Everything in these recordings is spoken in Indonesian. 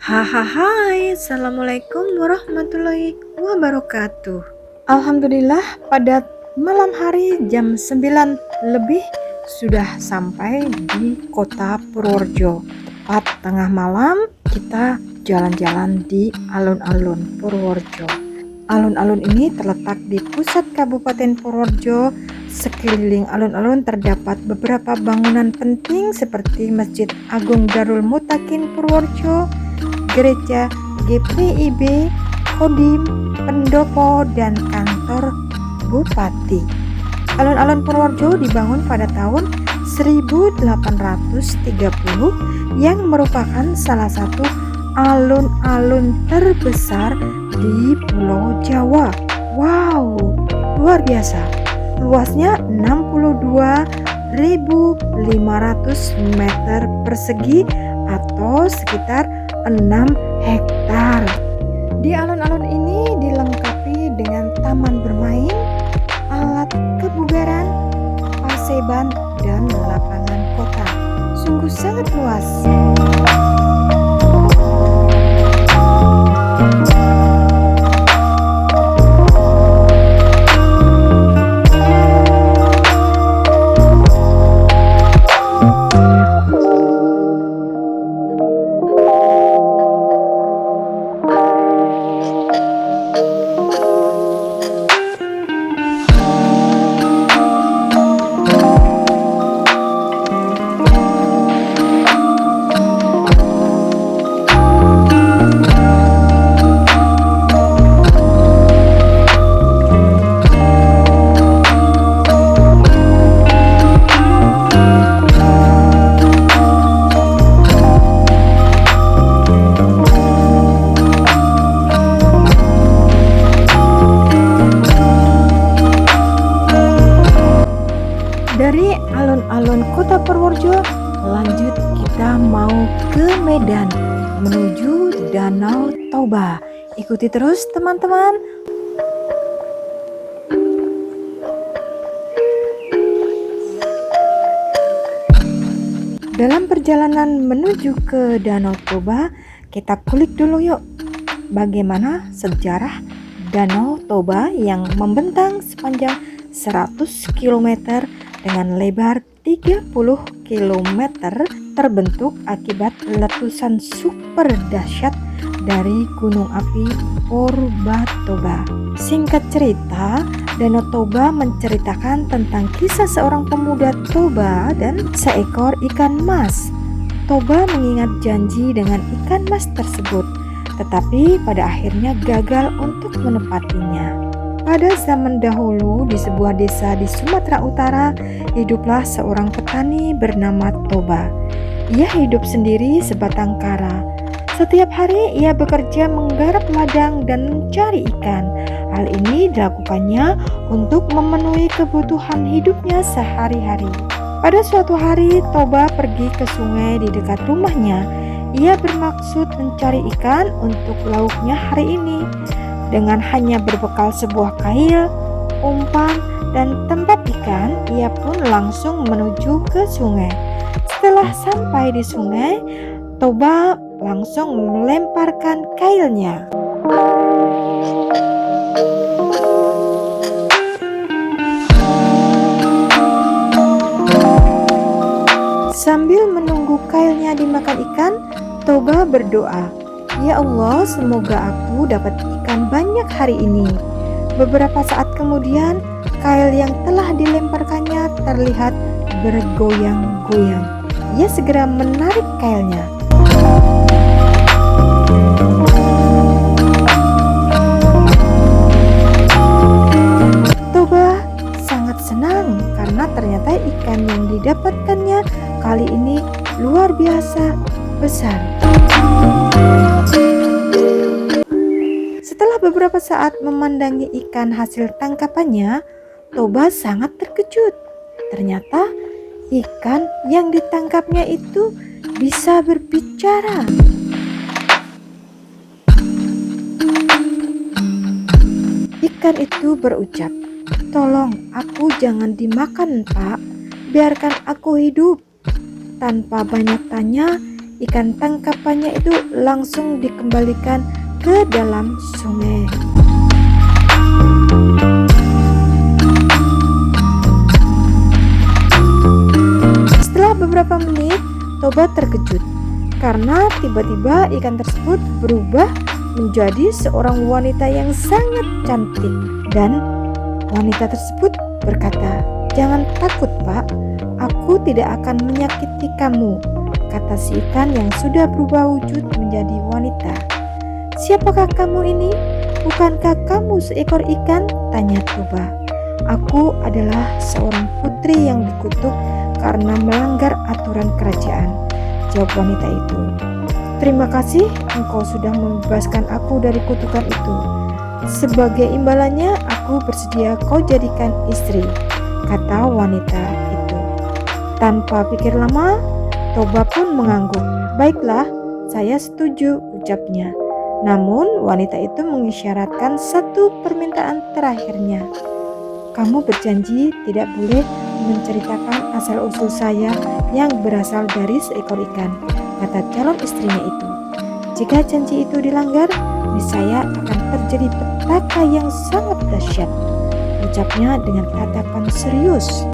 Hai, Assalamualaikum warahmatullahi wabarakatuh. Alhamdulillah pada malam hari jam 9 lebih sudah sampai di kota Purworejo. Tepat tengah malam kita jalan-jalan di alun-alun Purworejo. Alun-alun ini terletak di pusat Kabupaten Purworejo. Sekeliling alun-alun terdapat beberapa bangunan penting seperti Masjid Agung Darul Mutakin Purworejo, Gereja GPIB, Kodim, Pendopo, dan kantor Bupati. Alun-alun Purworejo dibangun pada tahun 1830 yang merupakan salah satu alun-alun terbesar di Pulau Jawa. Wow, luar biasa. Luasnya 62.500 meter persegi atau sekitar 6 hektar. Di alun-alun ini dilengkapi dengan taman bermain, alat kebugaran, paseban, dan lapangan kota. Sungguh sangat luas. Dari alun-alun kota Purworejo, lanjut kita mau ke Medan menuju Danau Toba. Ikuti terus teman-teman. Dalam perjalanan menuju ke Danau Toba, kita kulik dulu yuk bagaimana sejarah Danau Toba yang membentang sepanjang 100 km dengan lebar 30 km terbentuk akibat letusan super dahsyat dari gunung api Purba-Toba. Singkat cerita, Danau Toba menceritakan tentang kisah seorang pemuda Toba dan seekor ikan mas. Toba mengingat janji dengan ikan mas tersebut, tetapi pada akhirnya gagal untuk menepatinya. Pada zaman dahulu di sebuah desa di Sumatera Utara, hiduplah seorang petani bernama Toba. Ia hidup sendiri sebatang kara. Setiap hari ia bekerja menggarap ladang dan mencari ikan. Hal ini dilakukannya untuk memenuhi kebutuhan hidupnya sehari-hari. Pada suatu hari, Toba pergi ke sungai di dekat rumahnya. Ia bermaksud mencari ikan untuk lauknya hari ini. Dengan hanya berbekal sebuah kail, umpan, dan tempat ikan, ia pun langsung menuju ke sungai. Setelah sampai di sungai, Toba langsung melemparkan kailnya. Sambil menunggu kailnya dimakan ikan, Toba berdoa, "Ya Allah, semoga aku dapat ikan banyak hari ini." Beberapa saat kemudian, kail yang telah dilemparkannya terlihat bergoyang-goyang. Ia segera menarik kailnya. Toba sangat senang karena ternyata ikan yang didapatkannya kali ini luar biasa besar. Setelah beberapa saat memandangi ikan hasil tangkapannya, Toba sangat terkejut. Ternyata ikan yang ditangkapnya itu bisa berbicara. Ikan itu berucap, "Tolong aku jangan dimakan, Pak. Biarkan aku hidup." Tanpa banyak tanya, ikan tangkapannya itu langsung dikembalikan ke dalam sungai. Setelah beberapa menit, Toba terkejut karena tiba-tiba ikan tersebut berubah menjadi seorang wanita yang sangat cantik. Dan wanita tersebut berkata, "Jangan takut, Pak, aku tidak akan menyakiti kamu," kata si ikan yang sudah berubah wujud menjadi wanita. "Siapakah kamu ini? Bukankah kamu seekor ikan?" tanya Toba. "Aku adalah seorang putri yang dikutuk karena melanggar aturan kerajaan," jawab wanita itu. "Terima kasih, engkau sudah membebaskan aku dari kutukan itu. Sebagai imbalannya, aku bersedia kau jadikan istri," kata wanita itu. Tanpa pikir lama, Toba pun mengangguk. "Baiklah, saya setuju," ucapnya. Namun wanita itu mengisyaratkan satu permintaan terakhirnya. "Kamu berjanji tidak boleh menceritakan asal-usul saya yang berasal dari seekor ikan," kata calon istrinya itu. "Jika janji itu dilanggar, niscaya akan terjadi petaka yang sangat dahsyat," ucapnya dengan tatapan serius.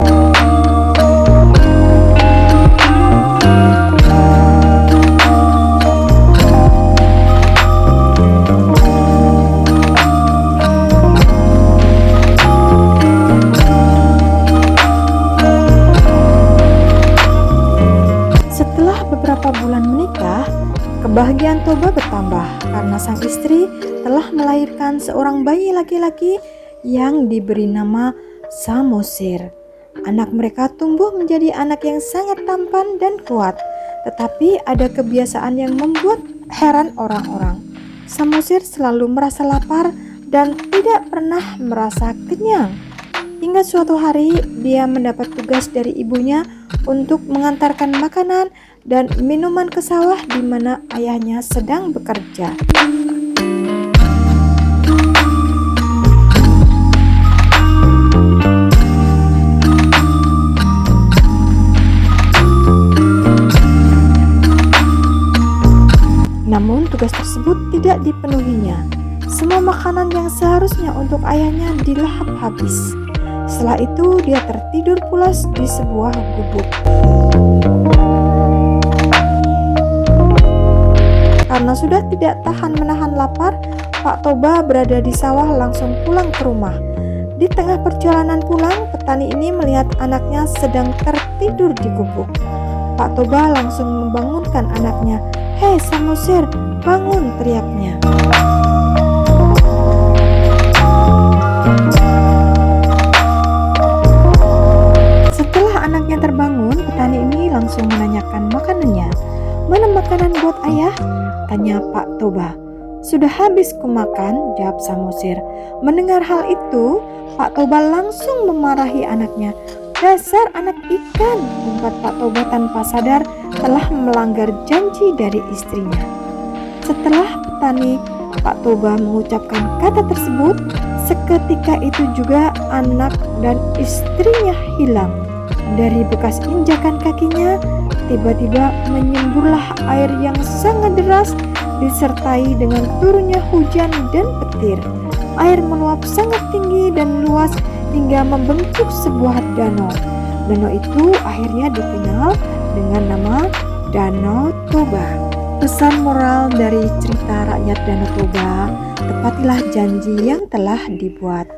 Setelah beberapa bulan menikah, kebahagiaan Toba bertambah karena sang istri telah melahirkan seorang bayi laki-laki yang diberi nama Samosir. Anak mereka tumbuh menjadi anak yang sangat tampan dan kuat, tetapi ada kebiasaan yang membuat heran orang-orang. Samosir selalu merasa lapar dan tidak pernah merasa kenyang. Hingga suatu hari dia mendapat tugas dari ibunya untuk mengantarkan makanan dan minuman ke sawah di mana ayahnya sedang bekerja. Namun tugas tersebut tidak dipenuhinya. Semua makanan yang seharusnya untuk ayahnya dilahap habis. Setelah itu dia tertidur pulas di sebuah gubuk. Karena sudah tidak tahan menahan lapar, Pak Toba berada di sawah langsung pulang ke rumah. Di tengah perjalanan pulang, petani ini melihat anaknya sedang tertidur di gubuk. Pak Toba langsung membangunkan anaknya. "Hei Samosir, bangun!" teriaknya. Setelah anaknya terbangun, petani ini langsung menanyakan makanannya. "Mana makanan buat ayah?" tanya Pak Toba. "Sudah habis kumakan," jawab Samosir. Mendengar hal itu, Pak Toba langsung memarahi anaknya. "Dasar anak ikan," umpat Pak Toba tanpa sadar telah melanggar janji dari istrinya. Setelah petani Pak Toba mengucapkan kata tersebut, seketika itu juga anak dan istrinya hilang. Dari bekas injakan kakinya, tiba-tiba menyemburlah air yang sangat deras disertai dengan turunnya hujan dan petir. Air meluap sangat tinggi dan luas hingga membentuk sebuah danau. Danau itu akhirnya dikenal dengan nama Danau Toba. Pesan moral dari cerita rakyat Danau Toba, tepatilah janji yang telah dibuat.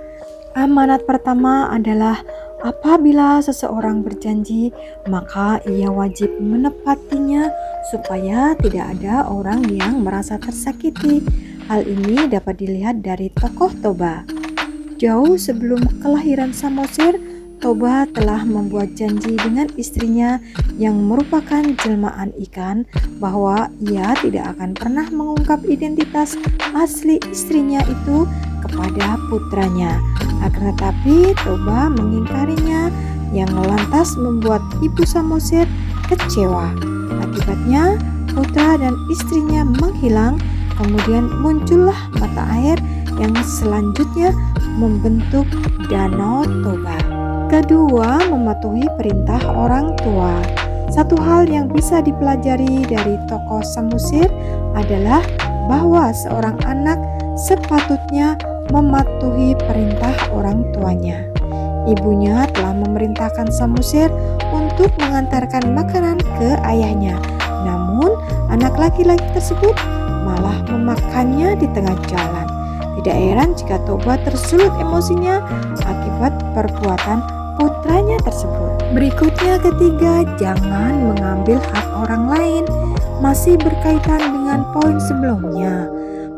Amanat pertama adalah apabila seseorang berjanji, maka ia wajib menepatinya supaya tidak ada orang yang merasa tersakiti. Hal ini dapat dilihat dari tokoh Toba. Jauh sebelum kelahiran Samosir, Toba telah membuat janji dengan istrinya yang merupakan jelmaan ikan bahwa ia tidak akan pernah mengungkap identitas asli istrinya itu kepada putranya. Akan tetapi Toba mengingkarinya yang lantas membuat ibu Samosir kecewa. Akibatnya putra dan istrinya menghilang, kemudian muncullah mata air yang selanjutnya membentuk Danau Toba. Kedua, mematuhi perintah orang tua. Satu hal yang bisa dipelajari dari tokoh Samosir adalah bahwa seorang anak sepatutnya mematuhi perintah orang tuanya. Ibunya telah memerintahkan Samosir untuk mengantarkan makanan ke ayahnya. Namun, anak laki-laki tersebut malah memakannya di tengah jalan. Tidak heran jika Toba tersulut emosinya akibat perbuatan putranya tersebut. Berikutnya ketiga, jangan mengambil hak orang lain. Masih berkaitan dengan poin sebelumnya.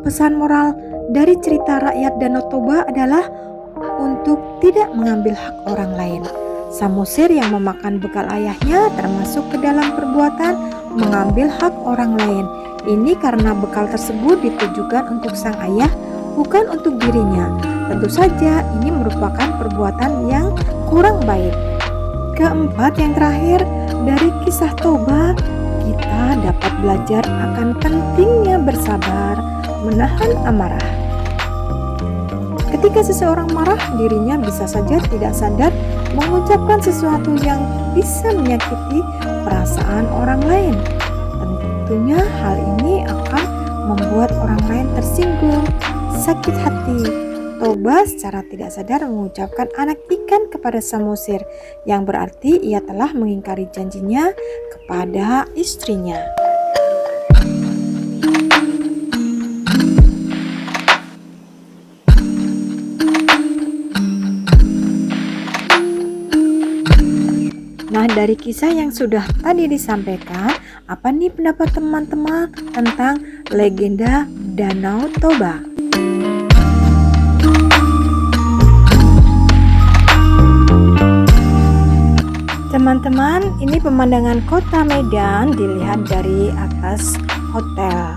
Pesan moral dari cerita rakyat Danau Toba adalah untuk tidak mengambil hak orang lain. Samosir yang memakan bekal ayahnya termasuk ke dalam perbuatan mengambil hak orang lain. Ini karena bekal tersebut ditujukan untuk sang ayah, bukan untuk dirinya. Tentu saja ini merupakan perbuatan yang kurang baik. Keempat, yang terakhir, dari kisah Toba kita dapat belajar akan pentingnya bersabar, menahan amarah. Ketika seseorang marah, dirinya bisa saja tidak sadar mengucapkan sesuatu yang bisa menyakiti perasaan orang lain. Tentunya hal ini akan membuat orang lain tersinggung, sakit hati. Toba secara tidak sadar mengucapkan anak ikan kepada Samosir, yang berarti ia telah mengingkari janjinya kepada istrinya. Nah, dari kisah yang sudah tadi disampaikan, apa nih pendapat teman-teman tentang legenda Danau Toba? Teman-teman, ini pemandangan kota Medan dilihat dari atas hotel.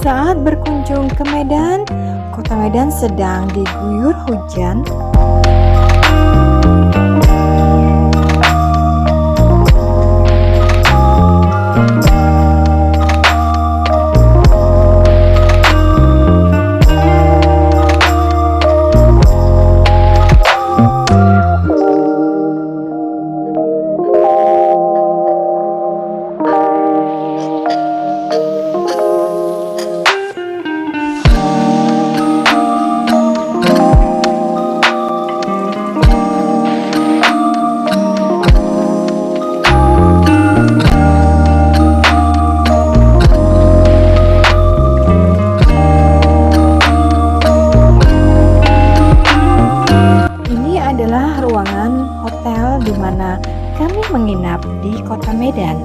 Saat berkunjung ke Medan, kota Medan sedang diguyur hujan. Hotel di mana kami menginap di kota Medan.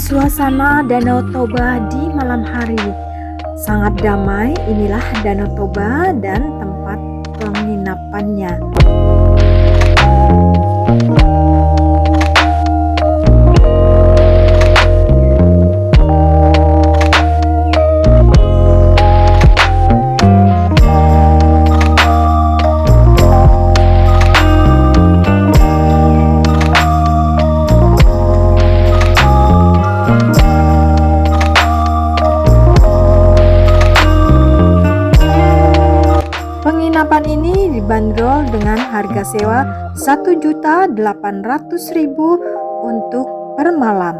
Suasana Danau Toba di malam hari sangat damai. Inilah Danau Toba dan tempat penginapannya. dibanderol dengan harga sewa 1.800.000 untuk per malam.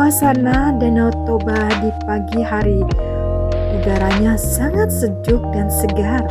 Suasana Danau Toba di pagi hari, udaranya sangat sejuk dan segar.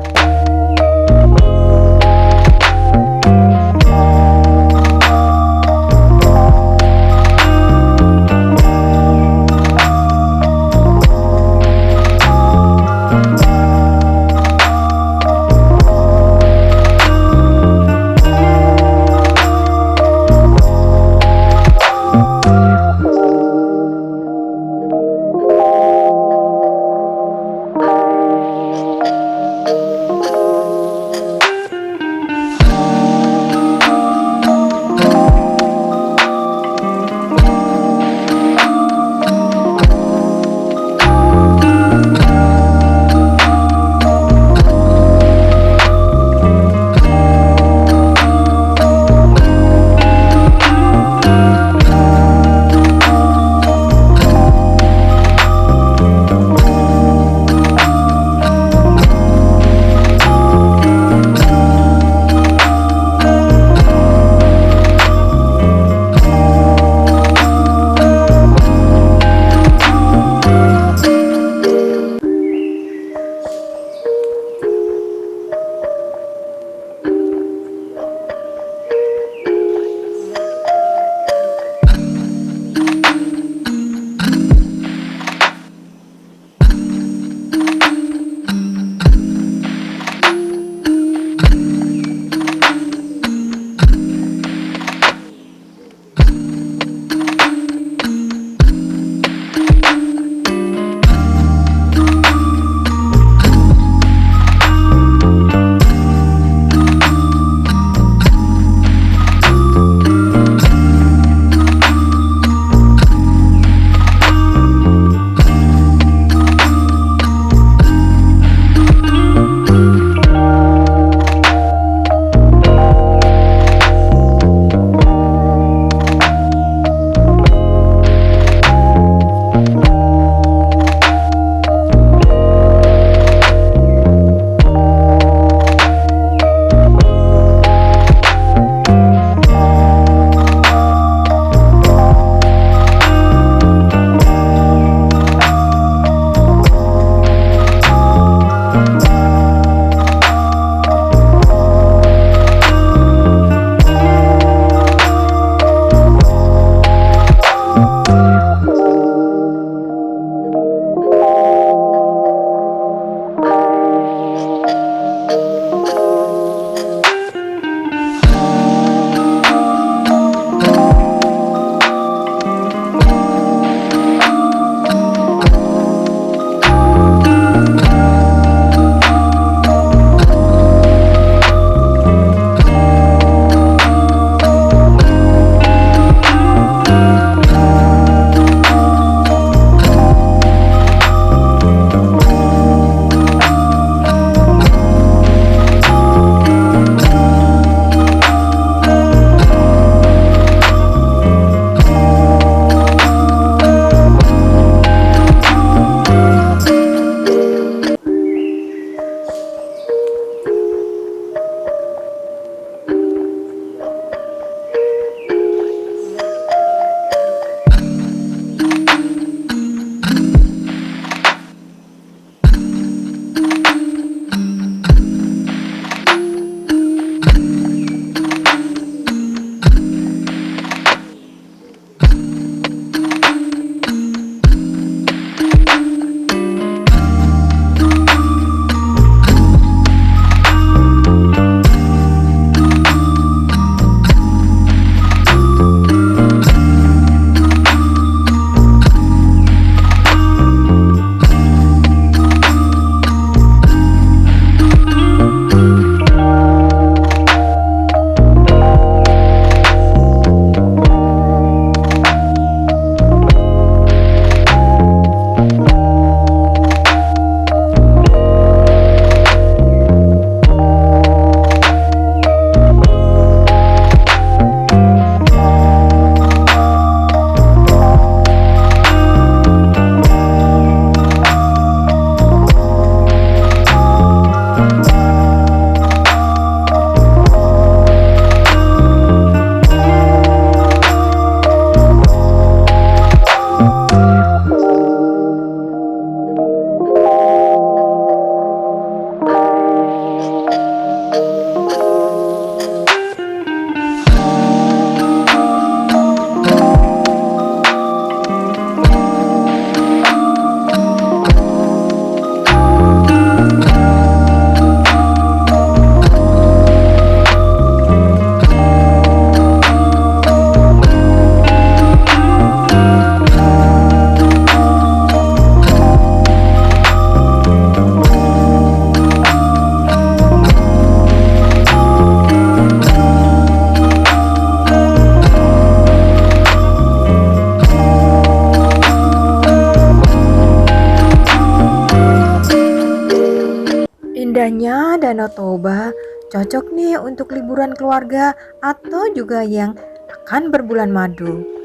Indahnya Danau Toba cocok nih untuk liburan keluarga atau juga yang akan berbulan madu.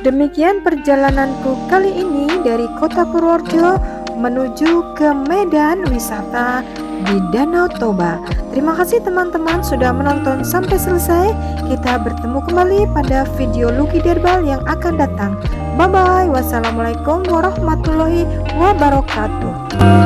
Demikian perjalananku kali ini dari kota Purworejo menuju ke Medan wisata di Danau Toba. Terima kasih teman-teman sudah menonton sampai selesai. Kita bertemu kembali pada video Lucky Derbal yang akan datang. Bye bye. Wassalamualaikum warahmatullahi wabarakatuh.